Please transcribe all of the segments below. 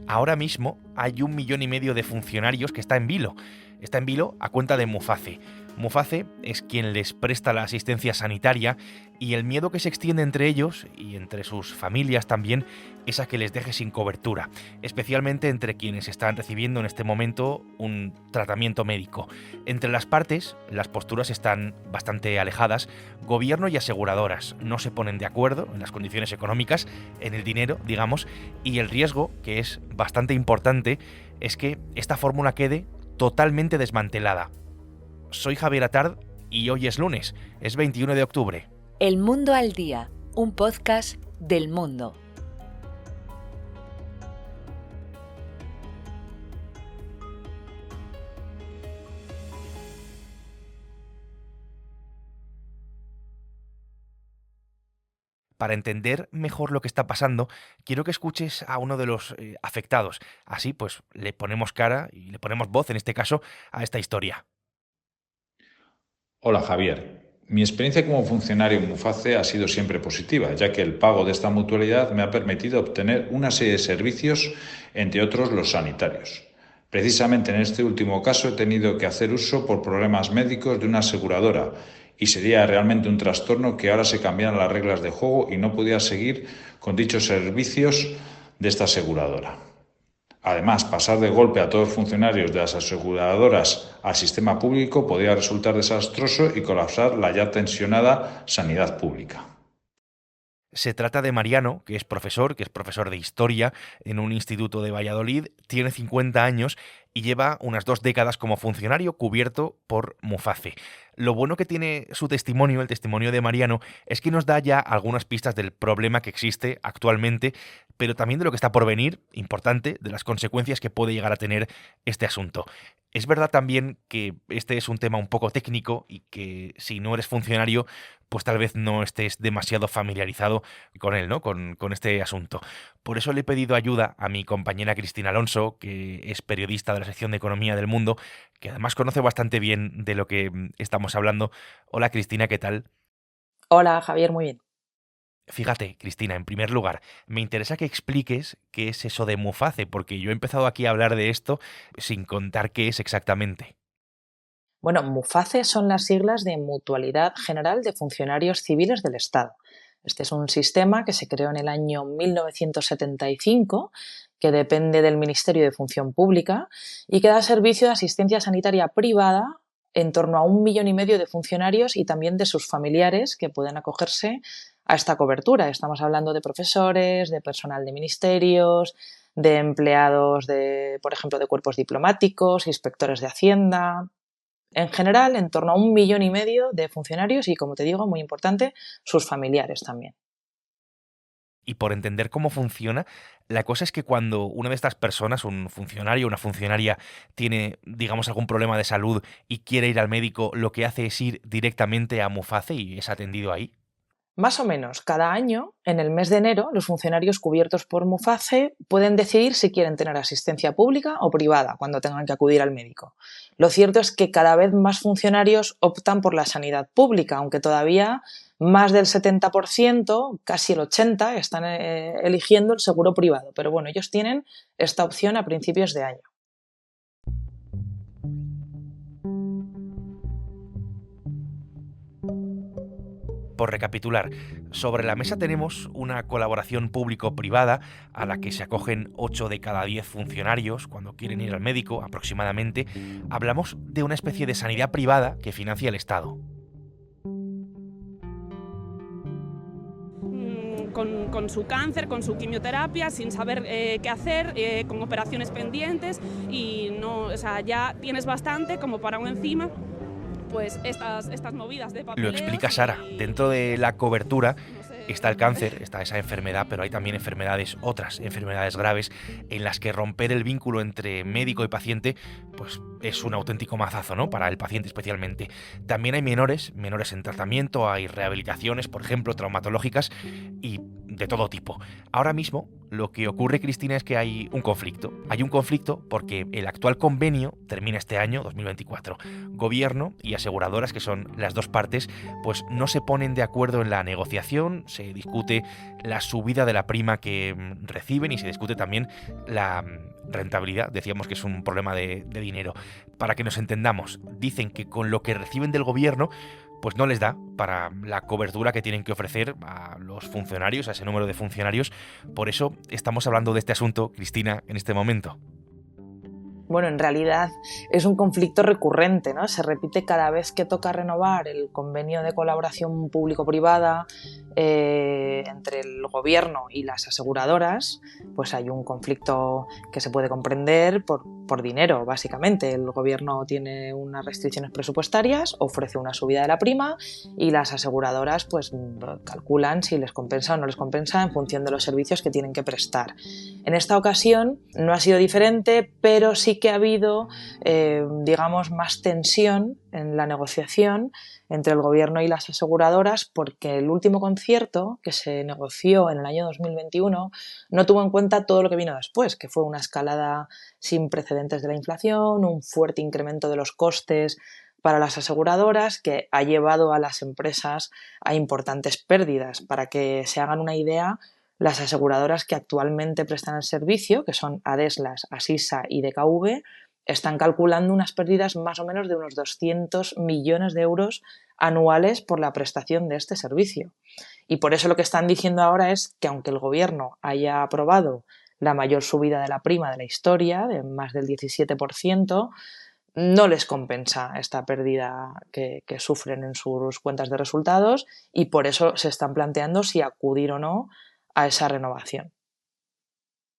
Ahora mismo hay 1,5 millones de funcionarios que está en vilo. Está en vilo a cuenta de Muface. Muface es quien les presta la asistencia sanitaria y el miedo que se extiende entre ellos y entre sus familias también es a que les deje sin cobertura, especialmente entre quienes están recibiendo en este momento un tratamiento médico. Entre las partes, las posturas están bastante alejadas. Gobierno y aseguradoras no se ponen de acuerdo en las condiciones económicas, en el dinero, digamos, y el riesgo, que es bastante importante, es que esta fórmula quede totalmente desmantelada. Soy Javier Atard y hoy es lunes, es 21 de octubre. El Mundo al Día, un podcast del Mundo. Para entender mejor lo que está pasando, quiero que escuches a uno de los afectados. Así pues le ponemos cara y le ponemos voz, en este caso, a esta historia. Hola Javier, mi experiencia como funcionario en Muface ha sido siempre positiva, ya que el pago de esta mutualidad me ha permitido obtener una serie de servicios, entre otros los sanitarios. Precisamente en este último caso he tenido que hacer uso por problemas médicos de una aseguradora y sería realmente un trastorno que ahora se cambiaran las reglas de juego y no pudiera seguir con dichos servicios de esta aseguradora. Además, pasar de golpe a todos los funcionarios de las aseguradoras al sistema público podría resultar desastroso y colapsar la ya tensionada sanidad pública. Se trata de Mariano, que es profesor de historia en un instituto de Valladolid, tiene 50 años y lleva unas 2 décadas como funcionario cubierto por Muface. Lo bueno que tiene su testimonio, el testimonio de Mariano, es que nos da ya algunas pistas del problema que existe actualmente, pero también de lo que está por venir, importante, de las consecuencias que puede llegar a tener este asunto. Es verdad también que este es un tema un poco técnico y que si no eres funcionario, pues tal vez no estés demasiado familiarizado con él, ¿no? Con este asunto. Por eso le he pedido ayuda a mi compañera Cristina Alonso, que es periodista de la sección de Economía del Mundo, que además conoce bastante bien de lo que estamos hablando. Hola Cristina, ¿qué tal? Hola Javier, muy bien. Fíjate, Cristina, en primer lugar, me interesa que expliques qué es eso de Muface, porque yo he empezado aquí a hablar de esto sin contar qué es exactamente. Bueno, MUFACE son las siglas de Mutualidad General de Funcionarios Civiles del Estado. Este es un sistema que se creó en el año 1975, que depende del Ministerio de Función Pública y que da servicio de asistencia sanitaria privada en torno a 1,5 millones de funcionarios y también de sus familiares que pueden acogerse a esta cobertura. Estamos hablando de profesores, de personal de ministerios, de empleados de, por ejemplo, de cuerpos diplomáticos, inspectores de Hacienda. En general, en torno a 1,5 millones de funcionarios y, como te digo, muy importante, sus familiares también. Y por entender cómo funciona, la cosa es que cuando una de estas personas, un funcionario o una funcionaria, tiene, digamos, algún problema de salud y quiere ir al médico, lo que hace es ir directamente a Muface y es atendido ahí. Más o menos cada año, en el mes de enero, los funcionarios cubiertos por MUFACE pueden decidir si quieren tener asistencia pública o privada cuando tengan que acudir al médico. Lo cierto es que cada vez más funcionarios optan por la sanidad pública, aunque todavía más del 70%, casi el 80%, están eligiendo el seguro privado. Pero bueno, ellos tienen esta opción a principios de año. Por recapitular, sobre la mesa tenemos una colaboración público-privada a la que se acogen 8 de cada 10 funcionarios cuando quieren ir al médico, aproximadamente. Hablamos de una especie de sanidad privada que financia el Estado. Con su cáncer, con su quimioterapia, sin saber qué hacer, con operaciones pendientes y no, o sea, ya tienes bastante como para aún encima pues estas movidas de papeleo. Lo explica Sara. Dentro de la cobertura está el cáncer, está esa enfermedad, pero hay también otras enfermedades graves en las que romper el vínculo entre médico y paciente pues es un auténtico mazazo, ¿no? Para el paciente especialmente. También hay menores en tratamiento, hay rehabilitaciones, por ejemplo, traumatológicas y de todo tipo. Ahora mismo Lo que ocurre, Cristina, es que hay un conflicto. Hay un conflicto porque el actual convenio termina este año, 2024. Gobierno y aseguradoras, que son las dos partes, pues no se ponen de acuerdo en la negociación, se discute la subida de la prima que reciben y se discute también la rentabilidad. Decíamos que es un problema de dinero. Para que nos entendamos, dicen que con lo que reciben del gobierno pues no les da para la cobertura que tienen que ofrecer a los funcionarios, a ese número de funcionarios. Por eso estamos hablando de este asunto, Cristina, en este momento. Bueno, en realidad es un conflicto recurrente, ¿no? Se repite cada vez que toca renovar el convenio de colaboración público-privada entre el gobierno y las aseguradoras, pues hay un conflicto que se puede comprender por dinero, básicamente. El gobierno tiene unas restricciones presupuestarias, ofrece una subida de la prima y las aseguradoras pues calculan si les compensa o no les compensa en función de los servicios que tienen que prestar. En esta ocasión no ha sido diferente, pero sí que ha habido, digamos, más tensión en la negociación entre el gobierno y las aseguradoras, porque el último concierto que se negoció en el año 2021 no tuvo en cuenta todo lo que vino después, que fue una escalada sin precedentes de la inflación, un fuerte incremento de los costes para las aseguradoras que ha llevado a las empresas a importantes pérdidas. Para que se hagan una idea, las aseguradoras que actualmente prestan el servicio, que son Adeslas, Asisa y DKV, están calculando unas pérdidas más o menos de unos 200 millones de euros anuales por la prestación de este servicio. Y por eso lo que están diciendo ahora es que aunque el gobierno haya aprobado la mayor subida de la prima de la historia, de más del 17%, no les compensa esta pérdida que sufren en sus cuentas de resultados y por eso se están planteando si acudir o no a esa renovación.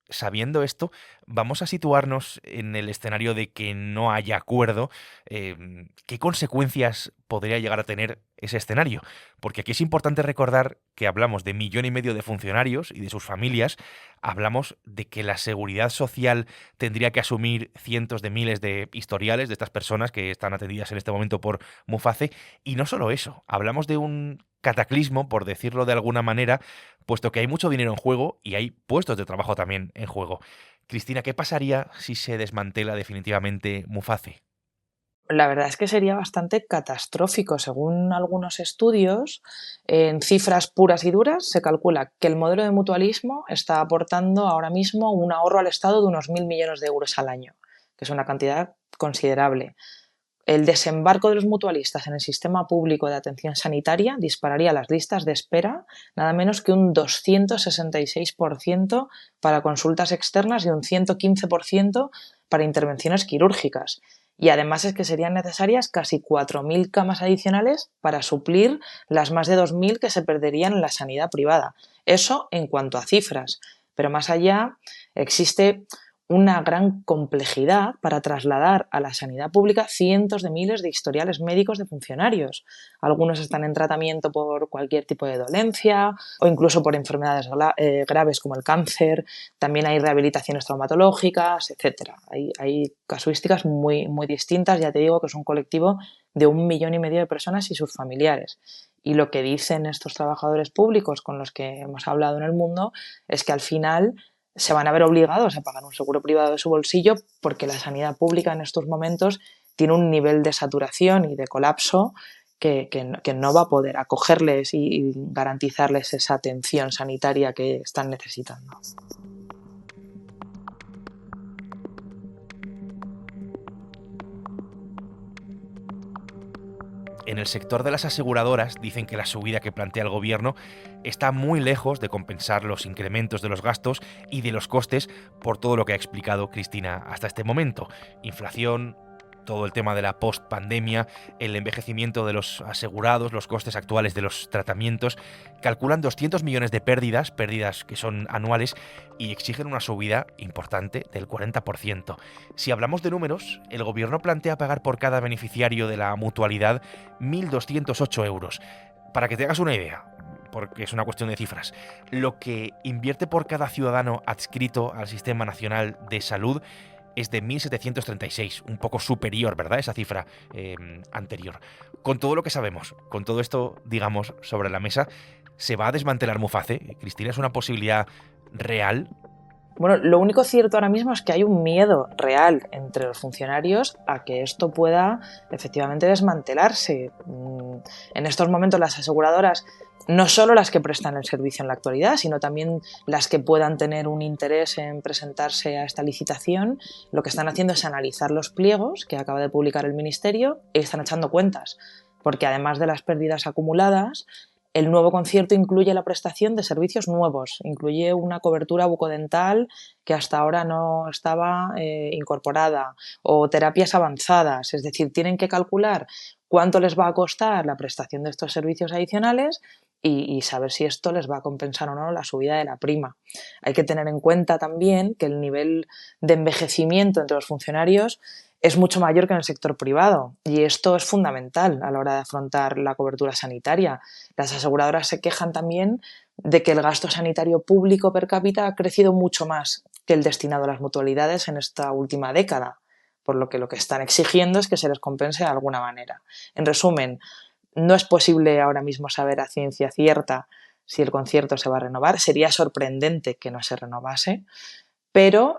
Sabiendo esto, vamos a situarnos en el escenario de que no haya acuerdo. ¿Qué consecuencias podría llegar a tener ese escenario? Porque aquí es importante recordar que hablamos de 1,5 millones de funcionarios y de sus familias, hablamos de que la seguridad social tendría que asumir cientos de miles de historiales de estas personas que están atendidas en este momento por Muface, y no solo eso, hablamos de un cataclismo, por decirlo de alguna manera, puesto que hay mucho dinero en juego y hay puestos de trabajo también en juego. Cristina, ¿qué pasaría si se desmantela definitivamente Muface? La verdad es que sería bastante catastrófico. Según algunos estudios, en cifras puras y duras, se calcula que el modelo de mutualismo está aportando ahora mismo un ahorro al Estado de unos 1.000 millones de euros al año, que es una cantidad considerable. El desembarco de los mutualistas en el sistema público de atención sanitaria dispararía las listas de espera nada menos que un 266% para consultas externas y un 115% para intervenciones quirúrgicas. Y además es que serían necesarias casi 4.000 camas adicionales para suplir las más de 2.000 que se perderían en la sanidad privada. Eso en cuanto a cifras. Pero más allá existe una gran complejidad para trasladar a la sanidad pública cientos de miles de historiales médicos de funcionarios. Algunos están en tratamiento por cualquier tipo de dolencia o incluso por enfermedades graves como el cáncer. También hay rehabilitaciones traumatológicas, etc. Hay casuísticas muy, muy distintas. Ya te digo que es un colectivo de 1,5 millones de personas y sus familiares. Y lo que dicen estos trabajadores públicos con los que hemos hablado en el mundo es que al final se van a ver obligados a pagar un seguro privado de su bolsillo porque la sanidad pública en estos momentos tiene un nivel de saturación y de colapso que no va a poder acogerles y garantizarles esa atención sanitaria que están necesitando. En el sector de las aseguradoras dicen que la subida que plantea el gobierno está muy lejos de compensar los incrementos de los gastos y de los costes por todo lo que ha explicado Cristina hasta este momento. Inflación, todo el tema de la post-pandemia, el envejecimiento de los asegurados, los costes actuales de los tratamientos. Calculan 200 millones de pérdidas que son anuales, y exigen una subida importante del 40%. Si hablamos de números, el gobierno plantea pagar por cada beneficiario de la mutualidad 1.208 euros. Para que te hagas una idea, porque es una cuestión de cifras, lo que invierte por cada ciudadano adscrito al Sistema Nacional de Salud es de 1.736, un poco superior, ¿verdad?, esa cifra anterior. Con todo lo que sabemos, con todo esto, digamos, sobre la mesa, ¿se va a desmantelar Muface? Cristina, ¿es una posibilidad real? Bueno, lo único cierto ahora mismo es que hay un miedo real entre los funcionarios a que esto pueda efectivamente desmantelarse. En estos momentos las aseguradoras, no solo las que prestan el servicio en la actualidad, sino también las que puedan tener un interés en presentarse a esta licitación, lo que están haciendo es analizar los pliegos que acaba de publicar el Ministerio y están echando cuentas, porque además de las pérdidas acumuladas, el nuevo concierto incluye la prestación de servicios nuevos, incluye una cobertura bucodental que hasta ahora no estaba incorporada, o terapias avanzadas, es decir, tienen que calcular cuánto les va a costar la prestación de estos servicios adicionales y saber si esto les va a compensar o no la subida de la prima. Hay que tener en cuenta también que el nivel de envejecimiento entre los funcionarios es mucho mayor que en el sector privado y esto es fundamental a la hora de afrontar la cobertura sanitaria. Las aseguradoras se quejan también de que el gasto sanitario público per cápita ha crecido mucho más que el destinado a las mutualidades en esta última década, por lo que están exigiendo es que se les compense de alguna manera. En resumen, no es posible ahora mismo saber a ciencia cierta si el concierto se va a renovar. Sería sorprendente que no se renovase. Pero,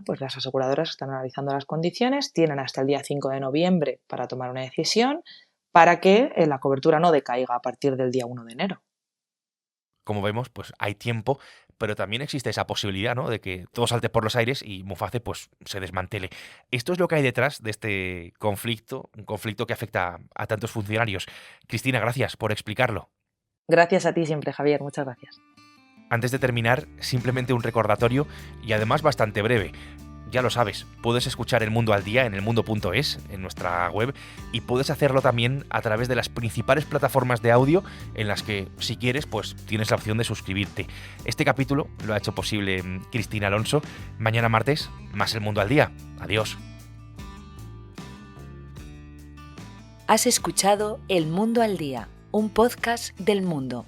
pues las aseguradoras están analizando las condiciones, tienen hasta el día 5 de noviembre para tomar una decisión para que la cobertura no decaiga a partir del día 1 de enero. Como vemos, pues hay tiempo, pero también existe esa posibilidad, ¿no?, de que todo salte por los aires y Muface pues se desmantele. Esto es lo que hay detrás de este conflicto, un conflicto que afecta a tantos funcionarios. Cristina, gracias por explicarlo. Gracias a ti siempre, Javier. Muchas gracias. Antes de terminar, simplemente un recordatorio y además bastante breve. Ya lo sabes, puedes escuchar El Mundo al Día en elmundo.es, en nuestra web, y puedes hacerlo también a través de las principales plataformas de audio en las que, si quieres, pues tienes la opción de suscribirte. Este capítulo lo ha hecho posible Cristina Alonso. Mañana martes, más El Mundo al Día. Adiós. Has escuchado El Mundo al Día, un podcast del Mundo.